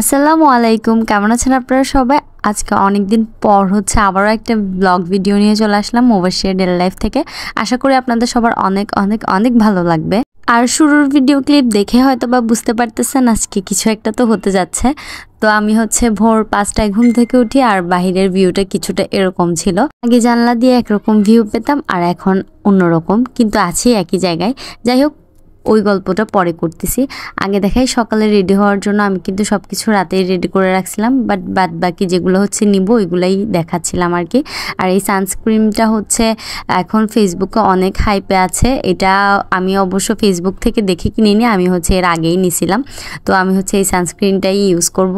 আসসালামু আলাইকুম, কেমন আছেন আপনারা সবাই? আজকে অনেকদিন পর আবারও একটা ব্লগ ভিডিও নিয়ে চলে আসলাম মুবাশশির ডেইলি লাইফ থেকে। আশা করি আপনাদের সবার অনেক অনেক অনেক ভালো লাগবে। আর শুরুর ভিডিও ক্লিপ দেখে হয়তো বা বুঝতে পারতেছেন আজকে কিছু একটা তো হতে যাচ্ছে। তো আমি ভোর 5টায় ঘুম থেকে উঠি আর বাহিরের ভিউটা কিছুটা এরকম ছিল। আগে জানলা দিয়ে একরকম ভিউ পেতাম আর এখন অন্যরকম, কিন্তু আছি একই জায়গায়। যাই হোক, ওই গল্পটা পরে করতেছি। আগে দেখাই সকালে রেডি হওয়ার জন্য আমি কিন্তু সবকিছু রাতেই রেডি করে রাখছিলাম, বাট বাদ বাকি যেগুলো নিব ওইগুলাই দেখাচ্ছিলাম আর কি। আর এই সানস্ক্রিনটা এখন ফেসবুকে অনেক হাইপে আছে। এটা আমি অবশ্য ফেসবুক থেকে দেখে কিনিনি, আমি এর আগেই নিছিলাম। তো আমি এই সানস্ক্রিনটাই ইউজ করব,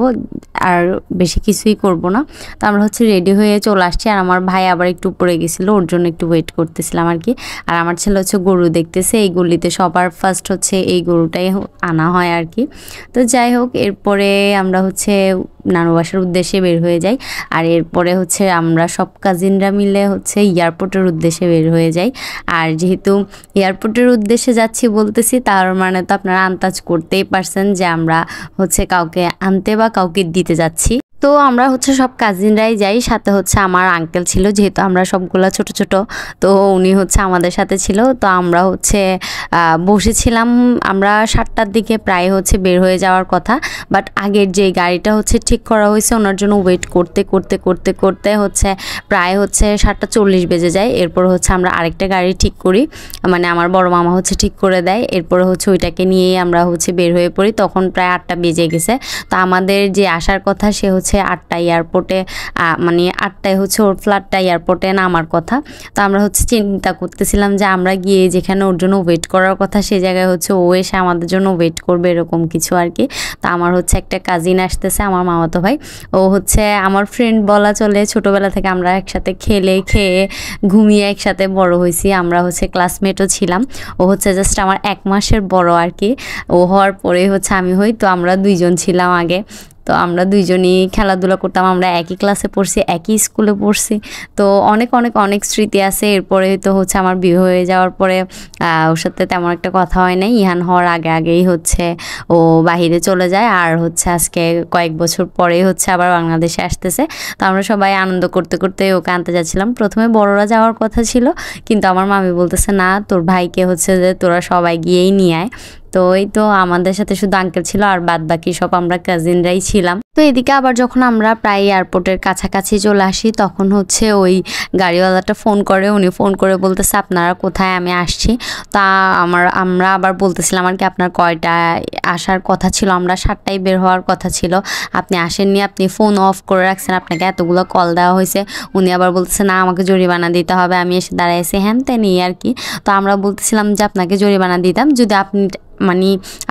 আর বেশি কিছুই করব না। তো আমরা রেডি হয়ে চলে আসছি, আর আমার ভাই আবার একটু উপরে গেছিলো, ওর জন্য একটু ওয়েট করতেছিলাম আর কি। আর আমার ছেলে গরু দেখতেছে। এই গলিতে সবার ফার্স্ট এই গরুটাই আনা হয় আর কি। তো যাই হোক, এরপরে আমরা নানু বাসার উদ্দেশ্যে বের হয়ে যাই। আর এরপরে আমরা সব কাজিনরা মিলে এয়ারপোর্টের উদ্দেশ্যে বের হয়ে যাই। আর যেহেতু এয়ারপোর্টের উদ্দেশ্যে যাচ্ছি বলতেছি, তার মানে তো আপনারা আন্দাজ করতেই পারছেন যে আমরা কাউকে আনতে বা কাউকে দিতে যাচ্ছি। তো আমরা সব কাজিনরাই যাই, সাথে আমার আঙ্কেল ছিল, যেহেতু আমরা সবগুলা ছোট ছোট। তো উনি আমাদের সাথে ছিল। তো আমরা বসেছিলাম, আমরা 7টার দিকে প্রায় বের হয়ে যাওয়ার কথা। বাট আগের যে গাড়িটা ঠিক করা হয়েছে ওনার জন্য ওয়েট করতে করতে করতে করতে প্রায় 7টা 40 বেজে যায়। এরপর আমরা আরেকটা গাড়ি ঠিক করি, মানে আমার বড় মামা ঠিক করে দেয়। এরপর ওইটাকে নিয়েই আমরা বের হয়ে পড়ি। তখন প্রায় 8টা বেজে গেছে। তো আমাদের যে আসার কথা সে 8টায় এয়ারপোর্টে, মানে 8টায় ওর ফ্লাইটটা এয়ারপোর্টে নামার কথা। তো আমরা চিন্তা করতেছিলাম যে আমরা গিয়ে যেখানে ওর জন্য ওয়েট করার কথা সে জায়গায় ও এসে আমাদের জন্য ওয়েট করবে, এরকম কিছু আর কি। তো আমার একটা কাজিন আসতেছে, আমার মামাতো ভাই। ও আমার ফ্রেন্ড বলা চলে। ছোটোবেলা থেকে আমরা একসাথে খেলে খেয়ে ঘুমিয়ে একসাথে বড় হয়েছি। আমরা ক্লাসমেটও ছিলাম। ও জাস্ট আমার 1 মাসের বড় আর কি। ও হওয়ার পরে আমি হই। তো আমরা দুইজন ছিলাম আগে। তো আমরা দুইজনই খেলাধুলা করতাম, আমরা একই ক্লাসে পড়ছি, একই স্কুলে পড়ছি। তো অনেক অনেক অনেক স্মৃতি আছে। এরপরে তো আমার বিয়ে হয়ে যাওয়ার পরে ওর সাথে তেমন একটা কথা হয় নাই। ইহান হওয়ার আগে আগেই ও বাহিরে চলে যায়। আর আজকে কয়েক বছর পরেই আবার বাংলাদেশে আসতেছে। তো আমরা সবাই আনন্দ করতে করতে ওকে আনতে যাচ্ছিলাম। প্রথমে বড়রা যাওয়ার কথা ছিল, কিন্তু আমার মামি বলতেছে না, তোর ভাইকে যে তোরা সবাই গিয়েই নিয়ে আয়। তো এই তো আমাদের সাথে শুধু আঙ্কেল ছিল, আর বাদ বাকি সব আমরা কাজিনরাই ছিলাম। তো এদিকে আবার যখন আমরা প্রায় এয়ারপোর্টের কাছাকাছি চলে আসি, তখন ওই গাড়িওয়ালাটা ফোন করে। উনি ফোন করে বলতেছে আপনারা কোথায়, আমি আসছি। তা আমরা আবার বলতেছিলাম আর কি আপনার কয়টায় আসার কথা ছিল। আমরা 7টায় বের হওয়ার কথা ছিল, আপনি আসেননি, আপনি ফোন অফ করে রাখছেন, আপনাকে এতগুলো কল দেওয়া হয়েছে। উনি আবার বলতেছে না, আমাকে জরিমানা দিতে হবে, আমি এসে দাঁড়াইছি হ্যান তেন আর কি। তো আমরা বলতেছিলাম যে আপনাকে জরিমানা দিতাম যদি আপনি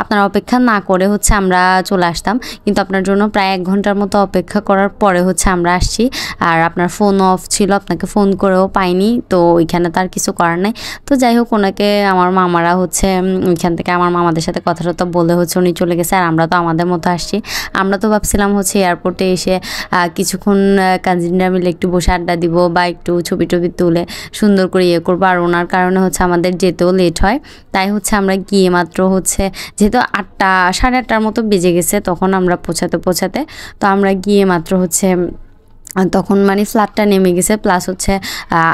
আপনার অপেক্ষা না করে আমরা চলে আসতাম, কিন্তু আপনার জন্য প্রায় 1 ঘন্টার মতো অপেক্ষা করার পরে আমরা আসছি। আর আপনার ফোন অফ ছিল, আপনাকে ফোন করেও পাইনি। তো ওইখানে তার কিছু করার নাই। তো যাই হোক, ওনাকে আমার মামারা ওইখান থেকে আমার মামাদের সাথে কথা টথা বলে উনি চলে গেছে। আর আমরা তো আমাদের মতো আসছি। আমরা তো ভাবছিলাম এয়ারপোর্টে এসে কিছুক্ষণ কাজিনরা মিলে একটু বসে আড্ডা দিব বা একটু ছবি টবি তুলে সুন্দর করে ইয়ে করবো। আর ওনার কারণে আমাদের যেতেও লেট হয়। তাই আমরা গিয়ে মাত্র যেহেতু 8টা 8:30টার মতো বেজে গেছে তখন আমরা পৌঁছাতে। তো আমরা গিয়ে মাত্র তখন মানে ফ্লাইটটা নেমে গেছে, প্লাস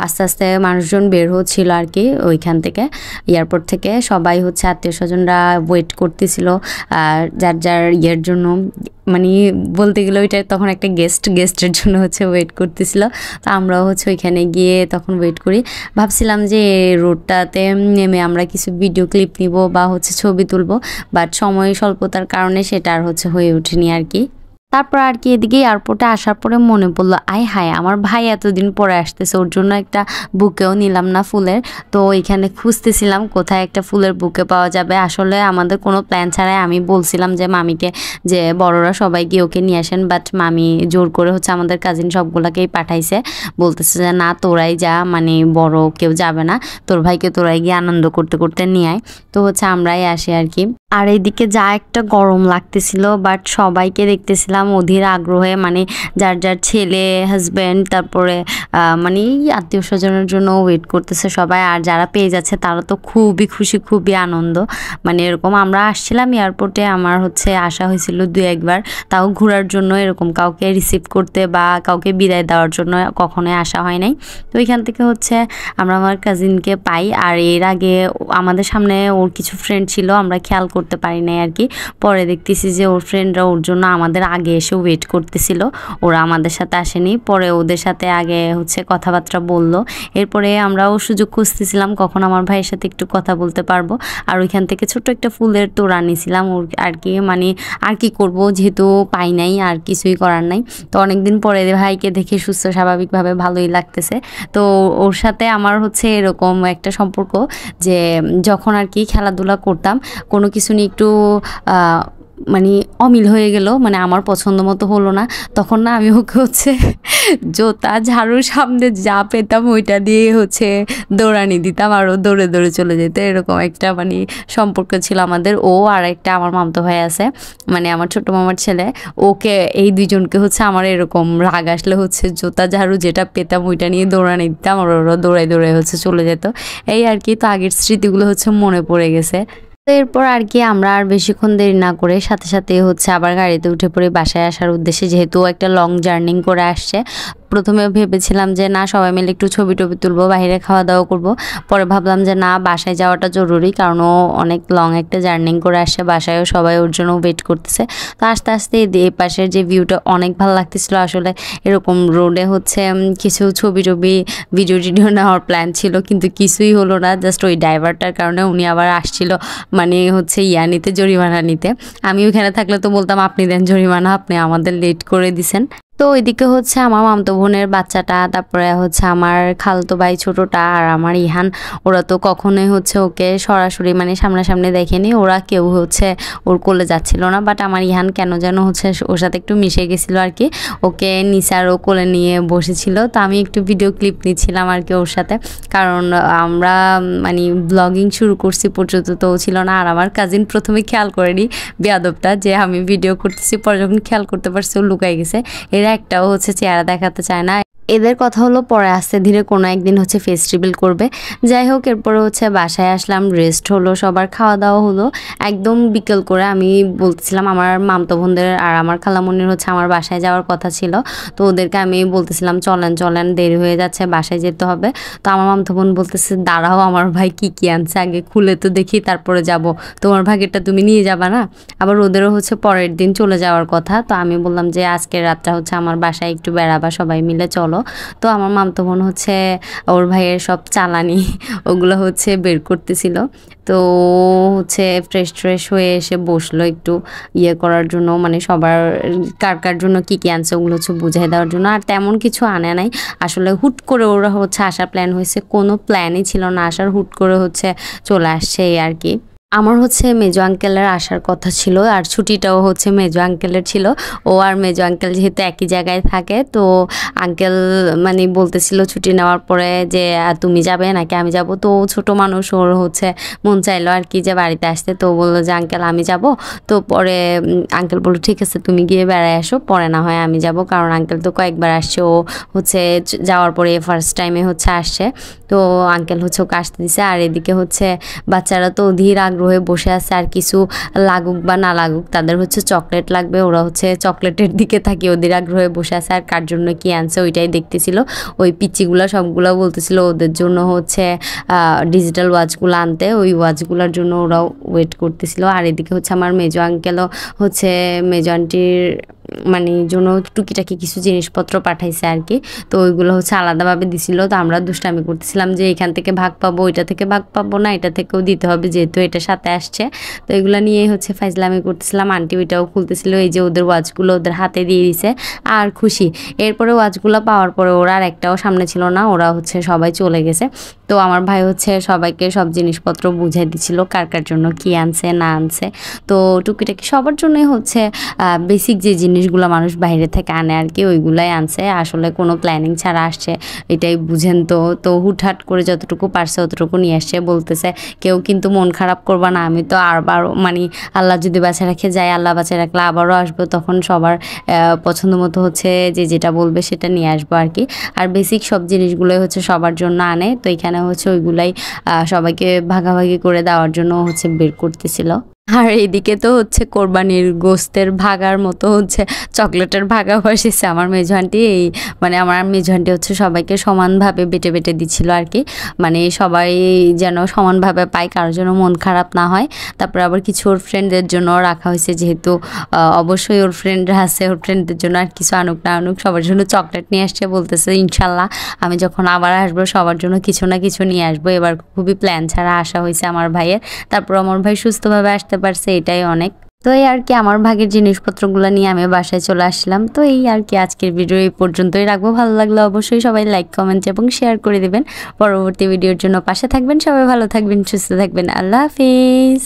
আস্তে আস্তে মানুষজন বের হচ্ছিল আর কি। ওইখান থেকে এয়ারপোর্ট থেকে সবাই আত্মীয় স্বজনরা ওয়েট করতেছিল যার যার ইয়ের জন্য, মানে বলতে গেলে ওইটা তখন একটা গেস্টের জন্য ওয়েট করতেছিল। তো আমরাও ওইখানে গিয়ে তখন ওয়েট করি। ভাবছিলাম যে রোডটাতে নেমে আমরা কিছু ভিডিও ক্লিপ নিব বা ছবি তুলবো, বাট সময় স্বল্পতার কারণে সেটা আর হয়ে ওঠেনি আর কি। তারপর আর কি এদিকে এয়ারপোর্টে আসার পরে মনে পড়লো, আয় হায় আমার ভাই এতদিন পরে আসতেছে, ওর জন্য একটা বুকেও নিলাম না ফুলের। তো এখানে খুঁজতেছিলাম কোথায় একটা ফুলের বুকে পাওয়া যাবে। আসলে আমাদের কোনো প্ল্যান ছাড়াই আমি বলছিলাম যে মামিকে যে বড়রা সবাই গিয়ে ওকে নিয়ে আসেন, বাট মামি জোর করে আমাদের কাজিন সবগুলাকেই পাঠাইছে। বলতেছে যে না, তোরাই যা, মানে বড় কেউ যাবে না, তোর ভাইকে তোরাই গিয়ে আনন্দ করতে করতে নিয়ে আয়। তো আমরাই আসি আর কি। আর এইদিকে যা একটা গরম লাগতেছিল, বাট সবাইকে দেখতেছিলাম দেখলাম অধীর আগ্রহে মানে যার যার ছেলে হাজব্যান্ড তারপরে মানে আত্মীয় স্বজনের জন্য ওয়েট করতেছে সবাই। আর যারা পেয়ে যাচ্ছে তারা তো খুবই খুশি, খুবই আনন্দ। মানে এরকম আমরা আসছিলাম এয়ারপোর্টে, আমার হচ্ছে আসা হয়েছিল 2-1 বার, তাও ঘোরার জন্য, এরকম কাউকে রিসিভ করতে বা কাউকে বিদায় দেওয়ার জন্য কখনোই আসা হয় নাই। তো এখান থেকে হচ্ছে আমরা আমার কাজিনকে পাই। আর এর আগে আমাদের সামনে ওর কিছু ফ্রেন্ড ছিল, আমরা খেয়াল করতে পারি নাই আর কি। পরে দেখতেছি যে ওর ফ্রেন্ডরা ওর জন্য আমাদের আগে এসে ওয়েট করতেছিল, ওরা আমাদের সাথে আসেনি। পরে ওদের সাথে আগে হচ্ছে কথাবার্তা বললো। এরপরে আমরাও সুযোগ খুঁজতেছিলাম কখন আমার ভাইয়ের সাথে একটু কথা বলতে পারবো। আর ওইখান থেকে ছোট্ট একটা ফুলের তোড়া নিয়েছিলাম ওর আর কি, মানে আর কি করব, যেহেতু পাই নাই আর কিছুই করার নাই। তো অনেকদিন পরে ভাইকে দেখে সুস্থ স্বাভাবিকভাবে ভালোই লাগতেছে। তো ওর সাথে আমার হচ্ছে এরকম একটা সম্পর্ক যে যখন আর কি খেলাধুলা করতাম, কোনো কিছু নিয়ে একটু মানে অমিল হয়ে গেল, মানে আমার পছন্দ মতো হলো না, তখন না আমি ওকে হচ্ছে জোতা ঝাড়ুর সামনে যা পেতাম ওইটা দিয়ে হচ্ছে দৌড়ানি দিতাম, আর ও দৌড়ে দৌড়ে চলে যেত। এরকম একটা মানে সম্পর্ক ছিল আমাদের। ও আর একটা আমার মামতো ভাই আছে, মানে আমার ছোট মামার ছেলে, ওকে এই দুইজনকে হচ্ছে আমার এরকম রাগ আসলে হচ্ছে জোতা ঝাড়ু যেটা পেতাম ওইটা নিয়ে দৌড়ানি দিতাম, আর ওরা দৌড়াই দৌড়াই হচ্ছে চলে যেত। এই আর কি। তো আগের স্মৃতিগুলো হচ্ছে মনে পড়ে গেছে। তো এরপর আর কি আমরা আর বেশিক্ষণ দেরি না করে সাথে সাথে হচ্ছে আবার গাড়িতে উঠে পড়ে বাসায় আসার উদ্দেশ্যে, যেহেতু একটা লং জার্নি করে আসছে। প্রথমে ভেবেছিলাম যে না সবাই মিলে একটু ছবি টবি তুলবো, বাইরে খাওয়া দাওয়া করবো। পরে ভাবলাম যে না, বাসায় যাওয়াটা জরুরি, কারণ ও অনেক লং একটা জার্নি করে আসছে, বাসায়ও সবাই ওর জন্য ওয়েট করতেছে। তো আস্তে আস্তে এই পাশের যে ভিউটা অনেক ভালো লাগতেছিল আসলে। এরকম রোডে হচ্ছে কিছু ছবি টবি ভিডিও টিডিও নেওয়ার প্ল্যান ছিল, কিন্তু কিছুই হলো না। জাস্ট ওই ড্রাইভারটার কারণে উনি আবার আসছিল মানে হচ্ছে নিতে, জরিমানা নিতে। আমি ওইখানে থাকলে তো বলতাম আপনি দেন জরিমানা, আপনি আমাদের লেট করে দিছেন। তো ওইদিকে হচ্ছে আমার মামতো বোনের বাচ্চাটা, তারপরে হচ্ছে আমার খালতো ভাই ছোটটা, আর আমার ইহান, ওরা তো কখনোই হচ্ছে ওকে সরাসরি মানে সামনাসামনি দেখেনি, ওরা কেউ হচ্ছে ওর কোলে যাচ্ছিল না। বাট আমার ইহান কেন যেন হচ্ছে ওর সাথে একটু মিশে গেছিলো আর কি, ওকে নিচে আর ও কোলে নিয়ে বসেছিল। তো আমি একটু ভিডিও ক্লিপ নিচ্ছিলাম আর কি ওর সাথে, কারণ আমরা মানে ব্লগিং শুরু করছি পর্যন্ত তো ও ছিল না। আর আমার কাজিন প্রথমে খেয়াল করেনি বেয়াদবটা যে আমি ভিডিও করতেছি, পরে যখন খেয়াল করতে পারছে ও লুকাই গেছে। এরা একটাও হচ্ছে চেহারা দেখাতে চায় না। এদের কথা হলো পরে আস্তে ধীরে কোনো একদিন হচ্ছে ফেস রিভিল করবে। যাই হোক, এরপরে হচ্ছে বাসায় আসলাম, রেস্ট হলো, সবার খাওয়া দাওয়া হলো একদম বিকেল করে। আমি বলতেছিলাম আমার মামতো বোনদের আর আমার খালামণির হচ্ছে আমার বাসায় যাওয়ার কথা ছিল। তো ওদেরকে আমি বলতেছিলাম চলেন চলেন, দেরি হয়ে যাচ্ছে, বাসায় যেতে হবে। তো আমার মামতো বোন বলতেছে দাঁড়াও, আমার ভাই কি কি আনছে আগে খুলে তো দেখি, তারপরে যাব, তোমার ভাগেরটা তুমি নিয়ে যাবা না? আবার ওদেরও হচ্ছে পরের দিন চলে যাওয়ার কথা। তো আমি বললাম যে আজকের রাতটা হচ্ছে আমার বাসায় একটু বেড়াবা, সবাই মিলে চলো। তো আমার মামতো বোন হচ্ছে ওর ভাইয়ের সব চালানি ওগুলো হচ্ছে বের করতেছিল। তো হচ্ছে ফ্রেশ হয়ে এসে বসলো একটু করার জন্য, মানে সবার কার কার জন্য কী কী আনছে ওগুলো হচ্ছে বুঝাই দেওয়ার জন্য। আর তেমন কিছু আনে নাই আসলে, হুট করে ওরা হচ্ছে আসার প্ল্যান হয়েছে, কোনো প্ল্যানই ছিল না আসার, হুট করে হচ্ছে চলে আসছে এই আর কি। আমার হচ্ছে মেজো আঙ্কেলের আসার কথা ছিল, আর ছুটিটাও হচ্ছে মেজো আঙ্কেলের ছিল। ও আর মেজো আঙ্কেল যেহেতু একই জায়গায় থাকে, তো আঙ্কেল মানে বলতেছিল ছুটি নেওয়ার পরে যে তুমি যাবে নাকি আমি যাব। তো ছোট মানুষ, ওর হচ্ছে মন চাইলো আর কি যে বাড়িতে আসতে। তো বললো যে আঙ্কেল আমি যাব। তো পরে আঙ্কেল বললো ঠিক আছে তুমি গিয়ে বেড়ায় আসো, পরে না হয় আমি যাব, কারণ আঙ্কেল তো কয়েকবার আসছে, ও হচ্ছে যাওয়ার পরে ফার্স্ট টাইমে হচ্ছে আসছে। তো আঙ্কেল হচ্ছে ওকে আসতে দিছে। আর এদিকে হচ্ছে বাচ্চারা তো অধীর আগ্রহে বসে আছে, আর কিছু লাগুক বা না লাগুক তাদের হচ্ছে চকলেট লাগবে, ওরা হচ্ছে চকলেটের দিকে থাকি অধীর আগ্রহে বসে আছে। আর কার জন্য কি আনছে ওইটাই দেখতেছিল। ওই পিচ্চিগুলো সবগুলো বলতেছিল ওদের জন্য হচ্ছে ডিজিটাল ওয়াচগুলো আনতে, ওই ওয়াচগুলোর জন্য ওরাও ওয়েট করতেছিল। আর এদিকে হচ্ছে আমার মেজো আঙ্কেলও হচ্ছে মেজো আন্টির মানে জন্য টুকিটাকি কিছু জিনিসপত্র পাঠাইছে আর কি। তো ওইগুলো হচ্ছে আলাদাভাবে দিছিল। তো আমরা দুষ্টামি করতেছিলাম যে এখান থেকে ভাগ পাবো, ওইটা থেকে ভাগ পাবো না, এটা থেকেও দিতে হবে যেহেতু এটা সাথে আসছে। তো এগুলো নিয়েই হচ্ছে ফাইজলামি করতেছিলাম। আন্টি ওইটাও খুলতেছিল, এই যে ওদের ওয়াচগুলো ওদের হাতে দিয়ে দিছে আর খুশি। এরপরে ওয়াচগুলো পাওয়ার পরে ওরা আর একটাও সামনে ছিল না, ওরা হচ্ছে সবাই চলে গেছে। তো আমার ভাই হচ্ছে সবাইকে সব জিনিসপত্র বুঝাই দিছিল কার কার জন্য কি আনছে না আনছে। তো টুকিটাকি সবার জন্যই হচ্ছে বেসিক যে জিনিসগুলো মানুষ বাইরে থেকে আনে আর কি ওইগুলাই আনছে। আসলে কোনো প্ল্যানিং ছাড়া আসছে, এটাই বুঝেন। তো হুটহাট করে যতটুকু পারছে অতটুকু নিয়ে আসছে। বলতেছে কেউ কিন্তু মন খারাপ করবা না, আমি তো আবারও মানে আল্লাহ যদি বাঁচায় রাখে যাই, আল্লাহ বাঁচায় রাখলে আবারও আসবো, তখন সবার পছন্দ মতো হচ্ছে যে যেটা বলবে সেটা নিয়ে আসবো আর কি। আর বেসিক সব জিনিসগুলোই হচ্ছে সবার জন্য আনে। তো এখানে হচ্ছে ওইগুলাই সবাইকে ভাগাভাগি করে দেওয়ার জন্য হচ্ছে বের করতেছিল। আর এইদিকে তো হচ্ছে কোরবানির গোস্তের ভাগার মতো হচ্ছে চকলেটের ভাগা বসেছে আমার মেজো আন্টি। মানে আমার মেজো আন্টি হচ্ছে সবাইকে সমানভাবে বেটে বেটে দিচ্ছিল আর কি, মানে সবাই যেন সমানভাবে পায়, কারোর জন্য মন খারাপ না হয়। তারপরে আবার কিছু ওর ফ্রেন্ডদের জন্য রাখা হয়েছে, যেহেতু অবশ্যই ওর ফ্রেন্ডরা আছে, ওর ফ্রেন্ডদের জন্য আর কিছু আনুক না আনুক সবার জন্য চকলেট নিয়ে আসছে। বলতেছে ইনশাল্লাহ আমি যখন আবার আসবো সবার জন্য কিছু না কিছু নিয়ে আসবো। এবার খুবই প্ল্যান ছাড়া আসা হয়েছে আমার ভাইয়ের। তারপর আমার ভাই সুস্থভাবে আসতে পারছে, এটাই অনেক। তো এই আর কি আমার ভাগের জিনিসপত্রগুলো নিয়ে আমি বাসায় চলে আসলাম। তো এই আর কি আজকের ভিডিও এই পর্যন্তই রাখবো। ভালো লাগলে অবশ্যই সবাই লাইক কমেন্ট এবং শেয়ার করে দিবেন। পরবর্তী ভিডিওর জন্য পাশে থাকবেন। সবাই ভালো থাকবেন, সুস্থ থাকবেন। আল্লাহ হাফিজ।